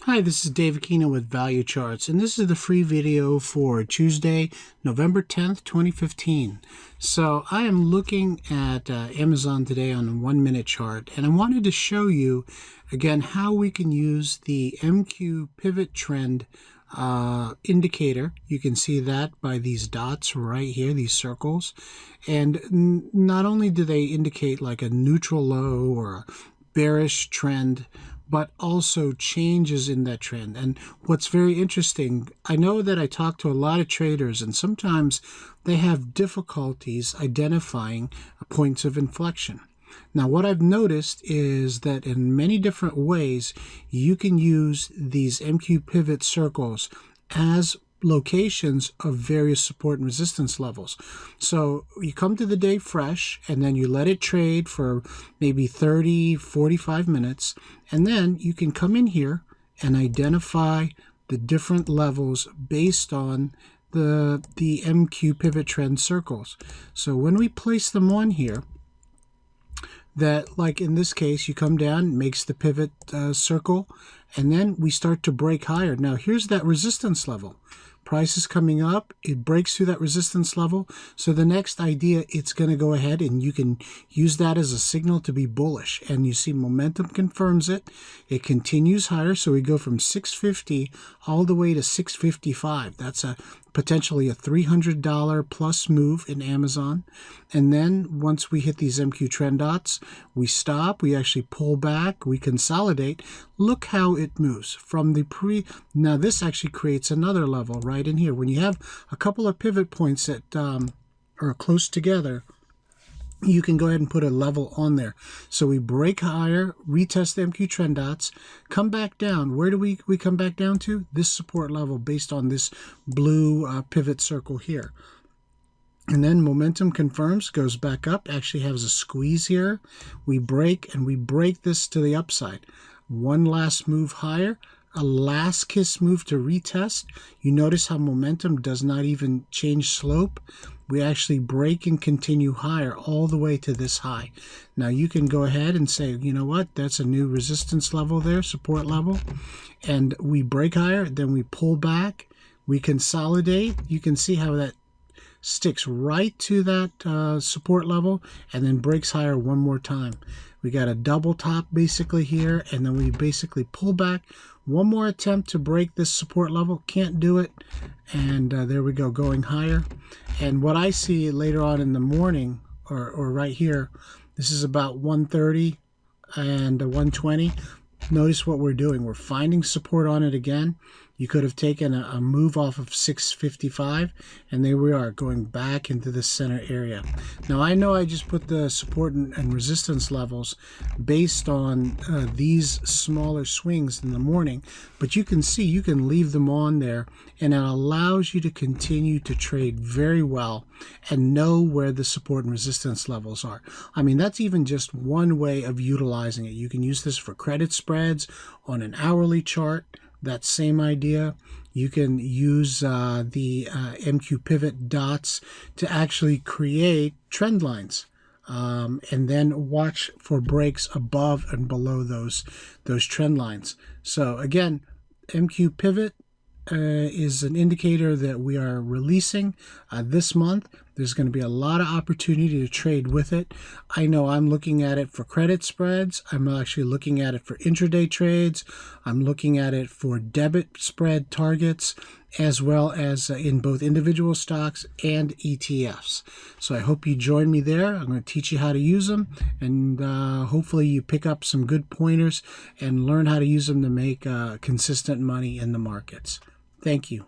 Hi, this is Dave Aquino with Value Charts, and this is the free video for Tuesday, November 10th, 2015. So I am looking at Amazon today on a 1-minute chart, and I wanted to show you, again, how we can use the MQ pivot trend indicator. You can see that by these dots right here, these circles. And not only do they indicate like a neutral low or a bearish trend, but also changes in that trend. And what's very interesting, I know that I talk to a lot of traders, and sometimes they have difficulties identifying points of inflection. Now, what I've noticed is that in many different ways, you can use these MQ pivot circles as locations of various support and resistance levels. So you come to the day fresh, and then you let it trade for maybe 30, 45 minutes, and then you can come in here and identify the different levels based on the MQ pivot trend circles. So when we place them on here, that, like in this case, you come down, makes the pivot circle, and then we start to break higher. Now here's that resistance level. Price is coming up, it breaks through that resistance level. So the next idea, it's going to go ahead and you can use that as a signal to be bullish. And you see momentum confirms it. It continues higher. So we go from 650 all the way to 655. That's potentially a $300 plus move in Amazon. And then once we hit these MQ trend dots, we stop, we actually pull back, we consolidate. Look how it moves from the now this actually creates another level right in here. When you have a couple of pivot points that are close together, you can go ahead and put a level on there. So we break higher, retest the MQ trend dots, come back down. Where do we come back down to? This support level based on this blue pivot circle here. And then momentum confirms, goes back up, actually has a squeeze here. We break, and we break this to the upside. One last move higher, a last kiss move to retest. You notice how momentum does not even change slope. We actually break and continue higher all the way to this high. Now you can go ahead and say, you know what, that's a new resistance level there, support level. And we break higher, then we pull back, we consolidate. You can see how that sticks right to that support level and then breaks higher one more time. We got a double top basically here, and then we basically pull back. One more attempt to break this support level, can't do it, and there we go, going higher. And what I see later on in the morning, or right here, this is about 130 and 120. Notice what we're doing. We're finding support on it again. You could have taken a move off of 655, and there we are going back into the center area. Now I know I just put the support and resistance levels based on these smaller swings in the morning, but you can see you can leave them on there, and it allows you to continue to trade very well and know where the support and resistance levels are. I mean, that's even just one way of utilizing it. You can use this for credit spreads on an hourly chart. That same idea. You can use the MQ pivot dots to actually create trend lines, and then watch for breaks above and below those trend lines. So again, MQ pivot is an indicator that we are releasing this month. There's going to be a lot of opportunity to trade with it. I know I'm looking at it for credit spreads. I'm actually looking at it for intraday trades. I'm looking at it for debit spread targets, as well as in both individual stocks and ETFs. So I hope you join me there. I'm going to teach you how to use them, and hopefully you pick up some good pointers and learn how to use them to make consistent money in the markets. Thank you.